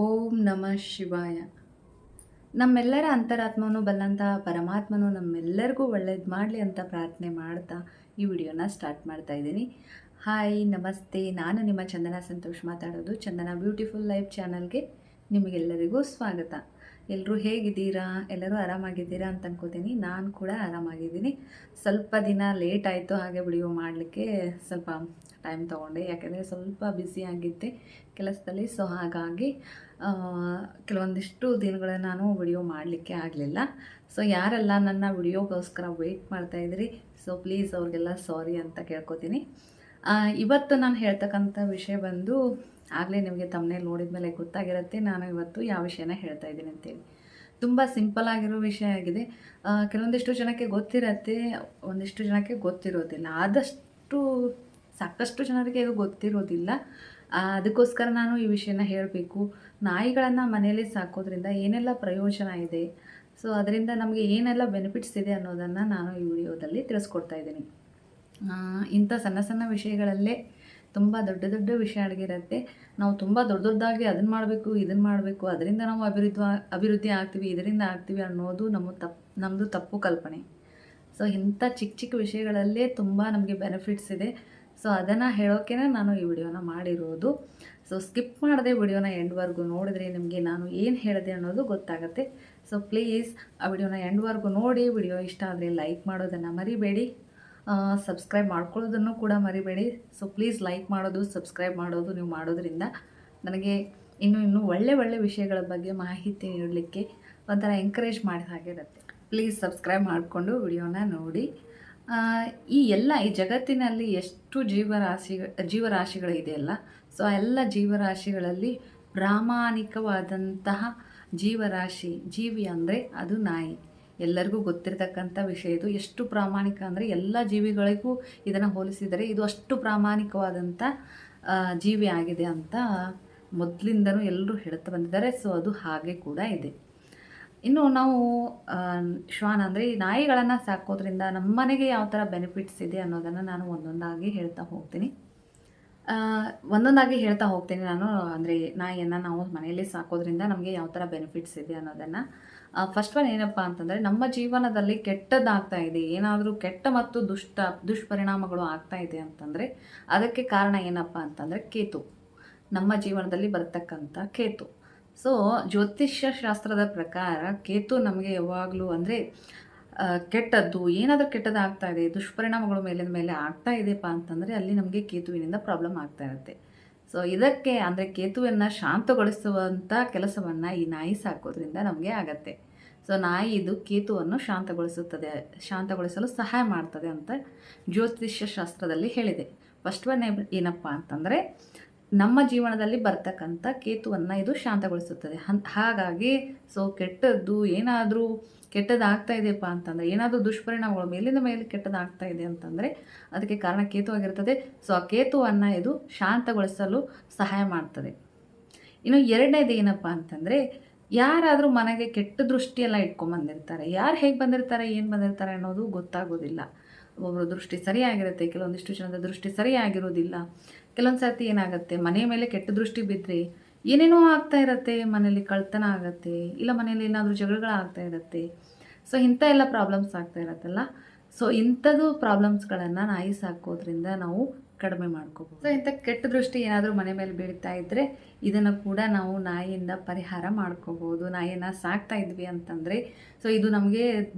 ಓಂ ನಮಃ ಶಿವಾಯ. ನಮ್ಮೆಲ್ಲರ ಅಂತರಾತ್ಮವನ್ನು ಬಲ್ಲಂತಹ ಪರಮಾತ್ಮನು ನಮ್ಮೆಲ್ಲರಿಗೂ ಒಳ್ಳೇದು ಮಾಡಲಿ ಅಂತ ಪ್ರಾರ್ಥನೆ ಮಾಡ್ತಾ ಈ ವಿಡಿಯೋನ ಸ್ಟಾರ್ಟ್ ಮಾಡ್ತಾ ಇದ್ದೀನಿ. ಹಾಯ್ ನಮಸ್ತೆ, ನಾನು ನಿಮ್ಮ ಚಂದನ ಸಂತೋಷ್ ಮಾತಾಡೋದು. ಚಂದನ ಬ್ಯೂಟಿಫುಲ್ ಲೈಫ್ ಚಾನಲ್ಗೆ ನಿಮಗೆಲ್ಲರಿಗೂ ಸ್ವಾಗತ. ಎಲ್ಲರೂ ಹೇಗಿದ್ದೀರಾ? ಎಲ್ಲರೂ ಆರಾಮಾಗಿದ್ದೀರಾ ಅಂತ ಅನ್ಕೋತೀನಿ. ನಾನು ಕೂಡ ಆರಾಮಾಗಿದ್ದೀನಿ. ಸ್ವಲ್ಪ ದಿನ ಲೇಟ್ ಆಯಿತು ಹಾಗೆ ವಿಡಿಯೋ ಮಾಡಲಿಕ್ಕೆ, ಸ್ವಲ್ಪ ಟೈಮ್ ತೊಗೊಂಡೆ. ಯಾಕೆಂದರೆ ಸ್ವಲ್ಪ ಬ್ಯುಸಿಯಾಗಿದ್ದೆ ಕೆಲಸದಲ್ಲಿ. ಸೊ ಹಾಗಾಗಿ ಕೆಲವೊಂದಿಷ್ಟು ದಿನಗಳ ನಾನು ವಿಡಿಯೋ ಮಾಡಲಿಕ್ಕೆ ಆಗಲಿಲ್ಲ. ಸೊ ಯಾರೆಲ್ಲ ನನ್ನ ವಿಡಿಯೋಗೋಸ್ಕರ ವೆಯ್ಟ್ ಮಾಡ್ತಾಯಿದ್ರಿ, ಸೊ ಪ್ಲೀಸ್ ಅವ್ರಿಗೆಲ್ಲ ಸಾರಿ ಅಂತ ಕೇಳ್ಕೊತೀನಿ. ಇವತ್ತು ನಾನು ಹೇಳ್ತಕ್ಕಂಥ ವಿಷಯ ಬಂದು, ಆಗಲೇ ನಿಮಗೆ ತಮ್ಮನೇಲಿ ನೋಡಿದ ಮೇಲೆ ಗೊತ್ತಾಗಿರುತ್ತೆ ನಾನು ಇವತ್ತು ಯಾವ ವಿಷಯನ ಹೇಳ್ತಾ ಇದ್ದೀನಿ ಅಂತೇಳಿ. ತುಂಬ ಸಿಂಪಲ್ ಆಗಿರೋ ವಿಷಯ ಆಗಿದೆ. ಕೆಲವೊಂದಿಷ್ಟು ಜನಕ್ಕೆ ಗೊತ್ತಿರತ್ತೆ, ಒಂದಿಷ್ಟು ಜನಕ್ಕೆ ಗೊತ್ತಿರೋದಿಲ್ಲ. ಆದಷ್ಟು ಸಾಕಷ್ಟು ಜನರಿಗೆ ಇದು ಗೊತ್ತಿರೋದಿಲ್ಲ. ಅದಕ್ಕೋಸ್ಕರ ನಾನು ಈ ವಿಷಯನ ಹೇಳಬೇಕು. ನಾಯಿಗಳನ್ನು ಮನೆಯಲ್ಲಿ ಸಾಕೋದ್ರಿಂದ ಏನೆಲ್ಲ ಪ್ರಯೋಜನ ಇದೆ, ಸೊ ಅದರಿಂದ ನಮಗೆ ಏನೆಲ್ಲ ಬೆನಿಫಿಟ್ಸ್ ಇದೆ ಅನ್ನೋದನ್ನು ನಾನು ಈ ವಿಡಿಯೋದಲ್ಲಿ ತಿಳಿಸ್ಕೊಡ್ತಾ ಇದ್ದೀನಿ. ಇಂಥ ಸಣ್ಣ ಸಣ್ಣ ವಿಷಯಗಳಲ್ಲೇ ತುಂಬ ದೊಡ್ಡ ದೊಡ್ಡ ವಿಷಯ ಅಡಗಿರುತ್ತೆ. ನಾವು ತುಂಬ ದೊಡ್ಡದಾಗಿ ಅದನ್ನು ಮಾಡಬೇಕು, ಇದನ್ನು ಮಾಡಬೇಕು, ಅದರಿಂದ ನಾವು ಅಭಿವೃದ್ಧಿ ಆಗ್ತೀವಿ, ಇದರಿಂದ ಆಗ್ತೀವಿ ಅನ್ನೋದು ನಮ್ಮದು ತಪ್ಪು ಕಲ್ಪನೆ. ಸೊ ಇಂಥ ಚಿಕ್ಕ ಚಿಕ್ಕ ವಿಷಯಗಳಲ್ಲೇ ತುಂಬ ನಮಗೆ ಬೆನಿಫಿಟ್ಸ್ ಇದೆ. ಸೊ ಅದನ್ನು ಹೇಳೋಕೆ ನಾನು ಈ ವಿಡಿಯೋನ ಮಾಡಿರೋದು. ಸೊ ಸ್ಕಿಪ್ ಮಾಡದೆ ವಿಡಿಯೋನ ಎಂಡ್ವರೆಗೂ ನೋಡಿದ್ರೆ ನಿಮಗೆ ನಾನು ಏನು ಹೇಳಿದೆ ಅನ್ನೋದು ಗೊತ್ತಾಗುತ್ತೆ. ಸೊ ಪ್ಲೀಸ್ ಆ ವಿಡಿಯೋನ ಎಂಡ್ವರೆಗೂ ನೋಡಿ. ವಿಡಿಯೋ ಇಷ್ಟ ಆದರೆ ಲೈಕ್ ಮಾಡೋದನ್ನು ಮರಿಬೇಡಿ, ಸಬ್ಸ್ಕ್ರೈಬ್ ಮಾಡ್ಕೊಳ್ಳೋದನ್ನು ಕೂಡ ಮರಿಬೇಡಿ. ಸೊ ಪ್ಲೀಸ್ ಲೈಕ್ ಮಾಡೋದು, ಸಬ್ಸ್ಕ್ರೈಬ್ ಮಾಡೋದು ನೀವು ಮಾಡೋದ್ರಿಂದ ನನಗೆ ಇನ್ನೂ ಒಳ್ಳೆ ವಿಷಯಗಳ ಬಗ್ಗೆ ಮಾಹಿತಿ ನೀಡಲಿಕ್ಕೆ ಒಂಥರ ಎಂಕರೇಜ್ ಮಾಡಿದ ಹಾಗಿರುತ್ತೆ. ಪ್ಲೀಸ್ ಸಬ್ಸ್ಕ್ರೈಬ್ ಮಾಡಿಕೊಂಡು ವಿಡಿಯೋನ ನೋಡಿ. ಈ ಜಗತ್ತಿನಲ್ಲಿ ಎಷ್ಟು ಜೀವರಾಶಿಗಳಿದೆಯಲ್ಲ, ಸೊ ಆ ಎಲ್ಲ ಜೀವರಾಶಿಗಳಲ್ಲಿ ಪ್ರಾಮಾಣಿಕವಾದಂತಹ ಜೀವಿ ಅಂದರೆ ಅದು ನಾಯಿ. ಎಲ್ಲರಿಗೂ ಗೊತ್ತಿರತಕ್ಕಂಥ ವಿಷಯ ಇದು. ಎಷ್ಟು ಪ್ರಾಮಾಣಿಕ ಅಂದರೆ ಎಲ್ಲ ಜೀವಿಗಳಿಗೂ ಇದನ್ನು ಹೋಲಿಸಿದರೆ ಇದು ಅಷ್ಟು ಪ್ರಾಮಾಣಿಕವಾದಂಥ ಜೀವಿ ಆಗಿದೆ ಅಂತ ಮೊದಲಿಂದನೂ ಎಲ್ಲರೂ ಹೇಳ್ತಾ ಬಂದಿದ್ದಾರೆ. ಸೊ ಅದು ಹಾಗೆ ಕೂಡ ಇದೆ. ಇನ್ನು ನಾವು ಶ್ವಾನ ಅಂದರೆ ಈ ನಾಯಿಗಳನ್ನು ಸಾಕೋದ್ರಿಂದ ನಮ್ಮ ಮನೆಗೆ ಯಾವ ಥರ ಬೆನಿಫಿಟ್ಸ್ ಇದೆ ಅನ್ನೋದನ್ನು ನಾನು ಒಂದೊಂದಾಗಿ ಹೇಳ್ತಾ ಹೋಗ್ತೀನಿ. ನಾನು ಅಂದರೆ ನಾಯಿಯನ್ನು ನಾವು ಮನೆಯಲ್ಲಿ ಸಾಕೋದ್ರಿಂದ ನಮಗೆ ಯಾವ ಥರ ಬೆನಿಫಿಟ್ಸ್ ಇದೆ ಅನ್ನೋದನ್ನು. ಫಸ್ಟ್ ಒನ್ ಏನಪ್ಪ ಅಂತಂದರೆ, ನಮ್ಮ ಜೀವನದಲ್ಲಿ ಕೆಟ್ಟದ್ದಾಗ್ತಾ ಇದೆ, ಏನಾದರೂ ಕೆಟ್ಟ ಮತ್ತು ದುಷ್ಪರಿಣಾಮಗಳು ಆಗ್ತಾ ಇದೆ ಅಂತಂದರೆ ಅದಕ್ಕೆ ಕಾರಣ ಏನಪ್ಪ ಅಂತಂದರೆ ಕೇತು. ನಮ್ಮ ಜೀವನದಲ್ಲಿ ಬರ್ತಕ್ಕಂಥ ಕೇತು. ಸೊ ಜ್ಯೋತಿಷ್ಯ ಶಾಸ್ತ್ರದ ಪ್ರಕಾರ ಕೇತು ನಮಗೆ ಯಾವಾಗಲೂ ಅಂದರೆ ಕೆಟ್ಟದ್ದು, ಏನಾದರೂ ಕೆಟ್ಟದಾಗ್ತಾ ಇದೆ, ದುಷ್ಪರಿಣಾಮಗಳು ಮೇಲಿನ ಮೇಲೆ ಆಗ್ತಾ ಇದೆಯಪ್ಪ ಅಂತಂದರೆ ಅಲ್ಲಿ ನಮಗೆ ಕೇತುವಿನಿಂದ ಪ್ರಾಬ್ಲಮ್ ಆಗ್ತಾ ಇರುತ್ತೆ. ಸೊ ಇದಕ್ಕೆ ಅಂದರೆ ಕೇತುವನ್ನು ಶಾಂತಗೊಳಿಸುವಂಥ ಕೆಲಸವನ್ನು ಈ ನಾಯಿ ಸಾಕೋದ್ರಿಂದ ನಮಗೆ ಆಗತ್ತೆ. ಸೊ ನಾಯಿ ಇದು ಕೇತುವನ್ನು ಶಾಂತಗೊಳಿಸಲು ಸಹಾಯ ಮಾಡ್ತದೆ ಅಂತ ಜ್ಯೋತಿಷ್ಯ ಶಾಸ್ತ್ರದಲ್ಲಿ ಹೇಳಿದೆ. ಫಸ್ಟ್ ಒನ್ ಏನಪ್ಪ ಅಂತಂದರೆ, ನಮ್ಮ ಜೀವನದಲ್ಲಿ ಬರ್ತಕ್ಕಂಥ ಕೇತುವನ್ನು ಇದು ಶಾಂತಗೊಳಿಸುತ್ತದೆ. ಹಾಗಾಗಿ ಸೊ ಕೆಟ್ಟದ್ದು ಏನಾದರೂ ಕೆಟ್ಟದಾಗ್ತಾ ಇದೆಯಪ್ಪ ಅಂತಂದರೆ, ಏನಾದರೂ ದುಷ್ಪರಿಣಾಮಗಳು ಮೇಲಿಂದ ಮೇಲೆ ಕೆಟ್ಟದಾಗ್ತಾ ಇದೆ ಅಂತಂದರೆ ಅದಕ್ಕೆ ಕಾರಣ ಕೇತು ಆಗಿರ್ತದೆ. ಸೊ ಆ ಕೇತುವನ್ನು ಇದು ಶಾಂತಗೊಳಿಸಲು ಸಹಾಯ ಮಾಡ್ತದೆ. ಇನ್ನು ಎರಡನೇದು ಏನಪ್ಪ ಅಂತಂದರೆ, ಯಾರಾದರೂ ಮನೆಗೆ ಕೆಟ್ಟ ದೃಷ್ಟಿಯೆಲ್ಲ ಇಟ್ಕೊಂಡ್ಬಂದಿರ್ತಾರೆ. ಯಾರು ಹೇಗೆ ಬಂದಿರ್ತಾರೆ, ಏನು ಬಂದಿರ್ತಾರೆ ಅನ್ನೋದು ಗೊತ್ತಾಗೋದಿಲ್ಲ. ಒಬ್ಬರು ದೃಷ್ಟಿ ಸರಿಯಾಗಿರುತ್ತೆ, ಕೆಲವೊಂದಿಷ್ಟು ಜನದ ದೃಷ್ಟಿ ಸರಿಯಾಗಿರೋದಿಲ್ಲ. ಕೆಲವೊಂದು ಸರ್ತಿ ಏನಾಗುತ್ತೆ, ಮನೆ ಮೇಲೆ ಕೆಟ್ಟ ದೃಷ್ಟಿ ಬಿದ್ದರೆ ಏನೇನೋ ಆಗ್ತಾ ಇರುತ್ತೆ. ಮನೇಲಿ ಕಳ್ತನ ಆಗುತ್ತೆ, ಇಲ್ಲ ಮನೇಲಿ ಏನಾದರೂ ಜಗಳಗಳಾಗ್ತಾ ಇರುತ್ತೆ. ಸೊ ಇಂಥ ಎಲ್ಲ ಪ್ರಾಬ್ಲಮ್ಸ್ ಆಗ್ತಾ ಇರತ್ತಲ್ಲ. ಸೊ ಇಂಥದ್ದು ಪ್ರಾಬ್ಲಮ್ಸ್ಗಳನ್ನು ನಾಯಿ ಸಾಕೋದ್ರಿಂದ ನಾವು ಕಡಿಮೆ ಮಾಡ್ಕೋಬೋದು. ಸೊ ಇಂಥ ಕೆಟ್ಟ ದೃಷ್ಟಿ ಏನಾದರೂ ಮನೆ ಮೇಲೆ ಬೀಳ್ತಾ ಇದ್ದರೆ ಇದನ್ನು ಕೂಡ ನಾವು ನಾಯಿಯಿಂದ ಪರಿಹಾರ ಮಾಡ್ಕೋಬೋದು. ನಾಯಿಯನ್ನು ಸಾಕ್ತಾ ಇದ್ವಿ ಅಂತಂದರೆ ಸೊ ಇದು ನಮಗೆ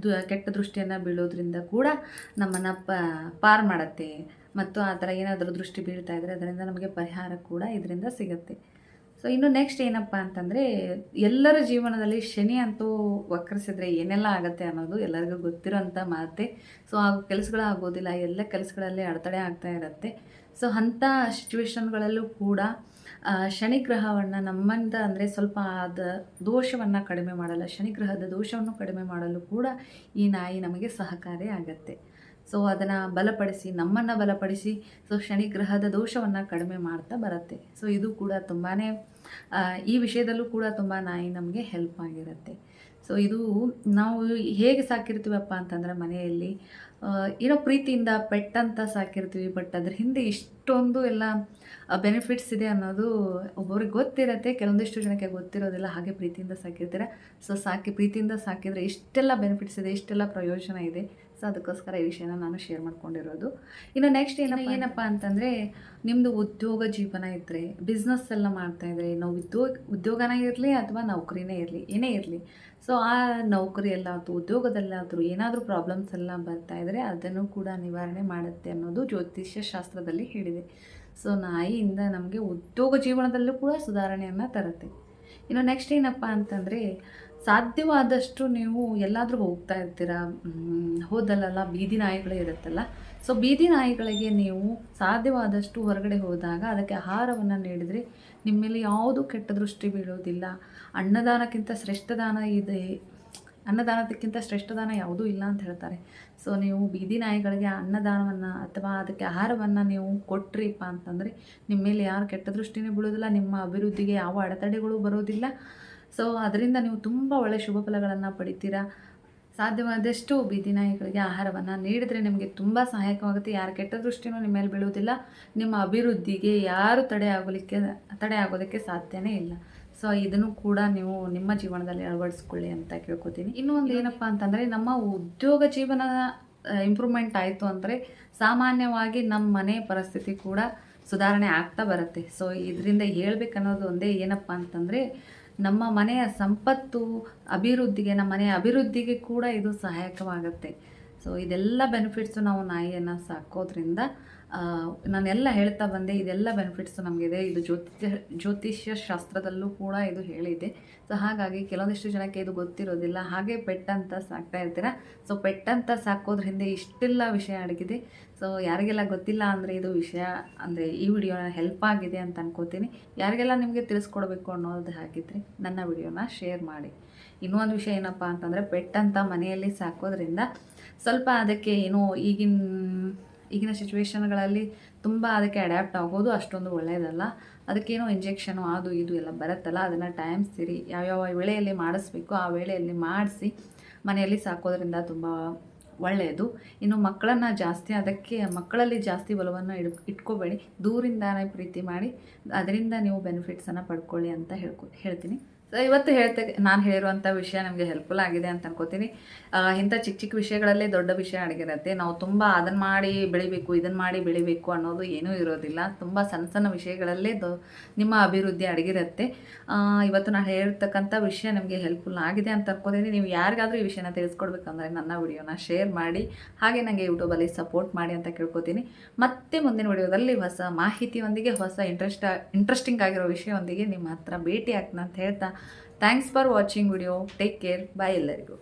ಕೆಟ್ಟ ದೃಷ್ಟಿಯನ್ನು ಬೀಳೋದ್ರಿಂದ ಕೂಡ ನಮ್ಮನ್ನು ಪಾರು ಮಾಡುತ್ತೆ. ಮತ್ತು ಆ ಥರ ಏನಾದರೂ ದೃಷ್ಟಿ ಬೀಳ್ತಾ ಇದ್ದರೆ ಅದರಿಂದ ನಮಗೆ ಪರಿಹಾರ ಕೂಡ ಇದರಿಂದ ಸಿಗುತ್ತೆ. ಸೊ ಇನ್ನು ನೆಕ್ಸ್ಟ್ ಏನಪ್ಪ ಅಂತಂದರೆ, ಎಲ್ಲರ ಜೀವನದಲ್ಲಿ ಶನಿ ಅಂತೂ ವಕ್ರಿಸಿದ್ರೆ ಏನೆಲ್ಲ ಆಗುತ್ತೆ ಅನ್ನೋದು ಎಲ್ಲರಿಗೂ ಗೊತ್ತಿರೋಂಥ ಮಾತೆ. ಸೊ ಆ ಕೆಲಸಗಳಾಗೋದಿಲ್ಲ, ಎಲ್ಲ ಕೆಲಸಗಳಲ್ಲಿ ಅಡೆತಡೆ ಆಗ್ತಾ ಇರುತ್ತೆ. ಸೊ ಅಂಥ ಸಿಚುವೇಶನ್ಗಳಲ್ಲೂ ಕೂಡ ಶನಿಗ್ರಹವನ್ನು ನಮ್ಮಿಂದ ಅಂದರೆ ಸ್ವಲ್ಪ ದೋಷವನ್ನು ಕಡಿಮೆ ಮಾಡಲು, ಶನಿಗ್ರಹದ ದೋಷವನ್ನು ಕಡಿಮೆ ಮಾಡಲು ಕೂಡ ಈ ನಾಯಿ ನಮಗೆ ಸಹಕಾರಿ ಆಗುತ್ತೆ. ಸೊ ಅದನ್ನು ಬಲಪಡಿಸಿ, ನಮ್ಮನ್ನು ಬಲಪಡಿಸಿ, ಸೊ ಶನಿ ಗ್ರಹದ ದೋಷವನ್ನು ಕಡಿಮೆ ಮಾಡ್ತಾ ಬರುತ್ತೆ. ಸೊ ಇದು ಕೂಡ ತುಂಬಾ ಈ ವಿಷಯದಲ್ಲೂ ಕೂಡ ತುಂಬ ನಾಯಿ ನಮಗೆ ಹೆಲ್ಪ್ ಆಗಿರುತ್ತೆ. ಸೊ ಇದು ನಾವು ಹೇಗೆ ಸಾಕಿರ್ತೀವಪ್ಪ ಅಂತಂದರೆ ಮನೆಯಲ್ಲಿ ಏನೋ ಪ್ರೀತಿಯಿಂದ ಪೆಟ್ ಅಂತ ಸಾಕಿರ್ತೀವಿ, ಬಟ್ ಅದ್ರ ಹಿಂದೆ ಇಷ್ಟೊಂದು ಎಲ್ಲ ಬೆನಿಫಿಟ್ಸ್ ಇದೆ ಅನ್ನೋದು ಒಬ್ಬೊಬ್ರಿಗೆ ಗೊತ್ತಿರುತ್ತೆ, ಕೆಲವೊಂದಿಷ್ಟು ಜನಕ್ಕೆ ಗೊತ್ತಿರೋದಿಲ್ಲ. ಹಾಗೆ ಪ್ರೀತಿಯಿಂದ ಸಾಕಿರ್ತೀರ. ಸೊ ಪ್ರೀತಿಯಿಂದ ಸಾಕಿದರೆ ಇಷ್ಟೆಲ್ಲ ಬೆನಿಫಿಟ್ಸ್ ಇದೆ, ಇಷ್ಟೆಲ್ಲ ಪ್ರಯೋಜನ ಇದೆ. ಸೊ ಅದಕ್ಕೋಸ್ಕರ ಈ ವಿಷಯನ ನಾನು ಶೇರ್ ಮಾಡ್ಕೊಂಡಿರೋದು. ಇನ್ನು ನೆಕ್ಸ್ಟ್ ಏನಪ್ಪ ಅಂತಂದರೆ, ನಿಮ್ಮದು ಉದ್ಯೋಗ ಜೀವನ ಇದ್ದರೆ, ಬಿಸ್ನೆಸ್ ಎಲ್ಲ ಮಾಡ್ತಾಯಿದ್ರೆ, ನಾವು ಉದ್ಯೋಗನೇ ಇರಲಿ ಅಥವಾ ನೌಕರಿನೇ ಇರಲಿ, ಏನೇ ಇರಲಿ, ಸೊ ಆ ನೌಕರಿಯಲ್ಲಾದರೂ ಉದ್ಯೋಗದಲ್ಲಾದರೂ ಏನಾದರೂ ಪ್ರಾಬ್ಲಮ್ಸ್ ಎಲ್ಲ ಬರ್ತಾಯಿದ್ರೆ ಅದನ್ನು ಕೂಡ ನಿವಾರಣೆ ಮಾಡುತ್ತೆ ಅನ್ನೋದು ಜ್ಯೋತಿಷ್ಯ ಶಾಸ್ತ್ರದಲ್ಲಿ ಹೇಳಿದೆ. ಸೊ ನಾಯಿಯಿಂದ ನಮಗೆ ಉದ್ಯೋಗ ಜೀವನದಲ್ಲೂ ಕೂಡ ಸುಧಾರಣೆಯನ್ನು ತರುತ್ತೆ. ಇನ್ನು ನೆಕ್ಸ್ಟ್ ಏನಪ್ಪ ಅಂತಂದರೆ, ಸಾಧ್ಯವಾದಷ್ಟು ನೀವು ಎಲ್ಲಾದರೂ ಹೋಗ್ತಾ ಇರ್ತೀರಾ, ಹೋದಲ್ಲೆಲ್ಲ ಬೀದಿ ನಾಯಿಗಳೇ ಇರುತ್ತಲ್ಲ, ಸೊ ಬೀದಿ ನಾಯಿಗಳಿಗೆ ನೀವು ಸಾಧ್ಯವಾದಷ್ಟು ಹೊರಗಡೆ ಹೋದಾಗ ಅದಕ್ಕೆ ಆಹಾರವನ್ನು ನೀಡಿದರೆ ನಿಮ್ಮ ಮೇಲೆ ಯಾವುದೂ ಕೆಟ್ಟ ದೃಷ್ಟಿ ಬೀಳೋದಿಲ್ಲ. ಅನ್ನದಾನಕ್ಕಿಂತ ಶ್ರೇಷ್ಠ ದಾನ ಇದೆ, ಅನ್ನದಾನಕ್ಕಿಂತ ಶ್ರೇಷ್ಠ ದಾನ ಯಾವುದೂ ಇಲ್ಲ ಅಂತ ಹೇಳ್ತಾರೆ. ಸೊ ನೀವು ಬೀದಿ ನಾಯಿಗಳಿಗೆ ಅನ್ನದಾನವನ್ನು ಅಥವಾ ಅದಕ್ಕೆ ಆಹಾರವನ್ನು ನೀವು ಕೊಟ್ರಿಪ್ಪ ಅಂತಂದರೆ ನಿಮ್ಮ ಮೇಲೆ ಯಾರು ಕೆಟ್ಟ ದೃಷ್ಟಿನೇ ಬೀಳೋದಿಲ್ಲ, ನಿಮ್ಮ ಅಭಿವೃದ್ಧಿಗೆ ಯಾವ ಅಡೆತಡೆಗಳು ಬರೋದಿಲ್ಲ. ಸೊ ಅದರಿಂದ ನೀವು ತುಂಬ ಒಳ್ಳೆಯ ಶುಭ ಫಲಗಳನ್ನು ಪಡಿತೀರಾ. ಸಾಧ್ಯವಾದಷ್ಟು ಬೀದಿ ನಾಯಿಗಳಿಗೆ ಆಹಾರವನ್ನು ನೀಡಿದರೆ ನಿಮಗೆ ತುಂಬ ಸಹಾಯಕವಾಗುತ್ತೆ. ಯಾರ ಕೆಟ್ಟ ದೃಷ್ಟಿನೂ ನಿಮ್ಮ ಮೇಲೆ ಬೀಳುವುದಿಲ್ಲ. ನಿಮ್ಮ ಅಭಿವೃದ್ಧಿಗೆ ಯಾರು ತಡೆ ಆಗೋದಕ್ಕೆ ಸಾಧ್ಯನೇ ಇಲ್ಲ. ಸೊ ಇದನ್ನು ಕೂಡ ನೀವು ನಿಮ್ಮ ಜೀವನದಲ್ಲಿ ಅಳವಡಿಸ್ಕೊಳ್ಳಿ ಅಂತ ಕೇಳ್ಕೊತೀನಿ. ಇನ್ನೂ ಒಂದು ಏನಪ್ಪ ಅಂತಂದರೆ, ನಮ್ಮ ಉದ್ಯೋಗ ಜೀವನ ಇಂಪ್ರೂವ್ಮೆಂಟ್ ಆಯಿತು ಅಂದರೆ ಸಾಮಾನ್ಯವಾಗಿ ನಮ್ಮ ಮನೆ ಪರಿಸ್ಥಿತಿ ಕೂಡ ಸುಧಾರಣೆ ಆಗ್ತಾ ಬರುತ್ತೆ. ಸೊ ಇದರಿಂದ ಹೇಳ್ಬೇಕನ್ನೋದು ಒಂದೇ ಏನಪ್ಪ ಅಂತಂದರೆ, ನಮ್ಮ ಮನೆಯ ಸಂಪತ್ತು ಅಭಿವೃದ್ಧಿಗೆ, ನಮ್ಮ ಮನೆಯ ಅಭಿವೃದ್ಧಿಗೆ ಕೂಡ ಇದು ಸಹಾಯಕವಾಗುತ್ತೆ. ಸೊ ಇದೆಲ್ಲ ಬೆನಿಫಿಟ್ಸು ನಾವು ನಾಯಿಯನ್ನು ಸಾಕೋದ್ರಿಂದ ನಾನೆಲ್ಲ ಹೇಳ್ತಾ ಬಂದೆ. ಇದೆಲ್ಲ ಬೆನಿಫಿಟ್ಸು ನಮಗಿದೆ. ಇದು ಜ್ಯೋತಿಷ್ಯ ಶಾಸ್ತ್ರದಲ್ಲೂ ಕೂಡ ಇದು ಹೇಳಿದೆ. ಸೊ ಹಾಗಾಗಿ ಕೆಲವೊಂದಿಷ್ಟು ಜನಕ್ಕೆ ಇದು ಗೊತ್ತಿರೋದಿಲ್ಲ. ಹಾಗೆ ಪೆಟ್ ಅಂತ ಸಾಕ್ತಾ ಇರ್ತೀರ. ಸೊ ಪೆಟ್ ಅಂತ ಸಾಕೋದ್ರ ಹಿಂದೆ ಇಷ್ಟೆಲ್ಲ ವಿಷಯ ಅಡಗಿದೆ. ಸೊ ಯಾರಿಗೆಲ್ಲ ಗೊತ್ತಿಲ್ಲ ಅಂದರೆ ಇದು ವಿಷಯ ಅಂದರೆ ಈ ವಿಡಿಯೋನ ಹೆಲ್ಪ್ ಆಗಿದೆ ಅಂತ ಅನ್ಕೋತೀನಿ. ಯಾರಿಗೆಲ್ಲ ನಿಮಗೆ ತಿಳಿಸ್ಕೊಡ್ಬೇಕು ಅನ್ನೋದು ಹಾಗಿದ್ರೆ ನನ್ನ ವಿಡಿಯೋನ ಶೇರ್ ಮಾಡಿ. ಇನ್ನೂ ಒಂದು ವಿಷಯ ಏನಪ್ಪ ಅಂತಂದರೆ, ಪೆಟ್ ಅಂತ ಮನೆಯಲ್ಲಿ ಸಾಕೋದ್ರಿಂದ ಸ್ವಲ್ಪ ಅದಕ್ಕೆ ಏನೋ ಈಗಿನ ಸಿಚುವೇಶನ್ಗಳಲ್ಲಿ ತುಂಬ ಅದಕ್ಕೆ ಅಡ್ಯಾಪ್ಟ್ ಆಗೋದು ಅಷ್ಟೊಂದು ಒಳ್ಳೆಯದಲ್ಲ. ಅದಕ್ಕೇನೋ ಇಂಜೆಕ್ಷನು ಅದು ಇದು ಎಲ್ಲ ಬರುತ್ತಲ್ಲ, ಅದನ್ನು ಟೈಮ್ ಸಿರಿ ಯಾವ್ಯಾವ ವೇಳೆಯಲ್ಲಿ ಮಾಡಿಸ್ಬೇಕು ಆ ವೇಳೆಯಲ್ಲಿ ಮಾಡಿಸಿ ಮನೆಯಲ್ಲಿ ಸಾಕೋದ್ರಿಂದ ತುಂಬ ಒಳ್ಳೆಯದು. ಇನ್ನು ಮಕ್ಕಳಲ್ಲಿ ಜಾಸ್ತಿ ಬಲವನ್ನು ಇಟ್ಕೋಬೇಡಿ, ದೂರಿಂದಾನೇ ಪ್ರೀತಿ ಮಾಡಿ ಅದರಿಂದ ನೀವು ಬೆನಿಫಿಟ್ಸನ್ನು ಪಡ್ಕೊಳ್ಳಿ ಅಂತ ಹೇಳ್ತೀನಿ. ಸೊ ಇವತ್ತು ನಾನು ಹೇಳಿರುವಂಥ ವಿಷಯ ನಮಗೆ ಹೆಲ್ಪ್ಫುಲ್ ಆಗಿದೆ ಅಂತ ಅನ್ಕೋತೀನಿ. ಇಂಥ ಚಿಕ್ಕ ಚಿಕ್ಕ ವಿಷಯಗಳಲ್ಲೇ ದೊಡ್ಡ ವಿಷಯ ಅಡಗಿರುತ್ತೆ. ನಾವು ತುಂಬ ಅದನ್ನು ಮಾಡಿ ಬೆಳಿಬೇಕು, ಇದನ್ನು ಮಾಡಿ ಬೆಳಿಬೇಕು ಅನ್ನೋದು ಏನೂ ಇರೋದಿಲ್ಲ. ತುಂಬ ಸಣ್ಣ ಸಣ್ಣ ವಿಷಯಗಳಲ್ಲೇ ನಿಮ್ಮ ಅಭಿವೃದ್ಧಿ ಅಡಗಿರುತ್ತೆ. ಇವತ್ತು ನಾನು ಹೇಳಿರ್ತಕ್ಕಂಥ ವಿಷಯ ನಮಗೆ ಹೆಲ್ಪ್ಫುಲ್ ಆಗಿದೆ ಅಂತ ಅನ್ಕೋತೀನಿ. ನೀವು ಯಾರಿಗಾದರೂ ಈ ವಿಷಯನ ತಿಳಿಸ್ಕೊಡ್ಬೇಕಂದ್ರೆ ನನ್ನ ವಿಡಿಯೋನ ಶೇರ್ ಮಾಡಿ, ಹಾಗೆ ನನಗೆ ಯೂಟ್ಯೂಬಲ್ಲಿ ಸಪೋರ್ಟ್ ಮಾಡಿ ಅಂತ ಕೇಳ್ಕೊತೀನಿ. ಮತ್ತೆ ಮುಂದಿನ ವಿಡಿಯೋದಲ್ಲಿ ಹೊಸ ಮಾಹಿತಿಯೊಂದಿಗೆ, ಹೊಸ ಇಂಟ್ರೆಸ್ಟಿಂಗ್ ಆಗಿರೋ ವಿಷಯವೊಂದಿಗೆ ನಿಮ್ಮ ಹತ್ರ ಭೇಟಿ ಆಗ್ತೀನಿ ಅಂತ ಹೇಳ್ತಾ, thanks for watching video. Take care. Bye ಎಲ್ಲರಿಗೂ.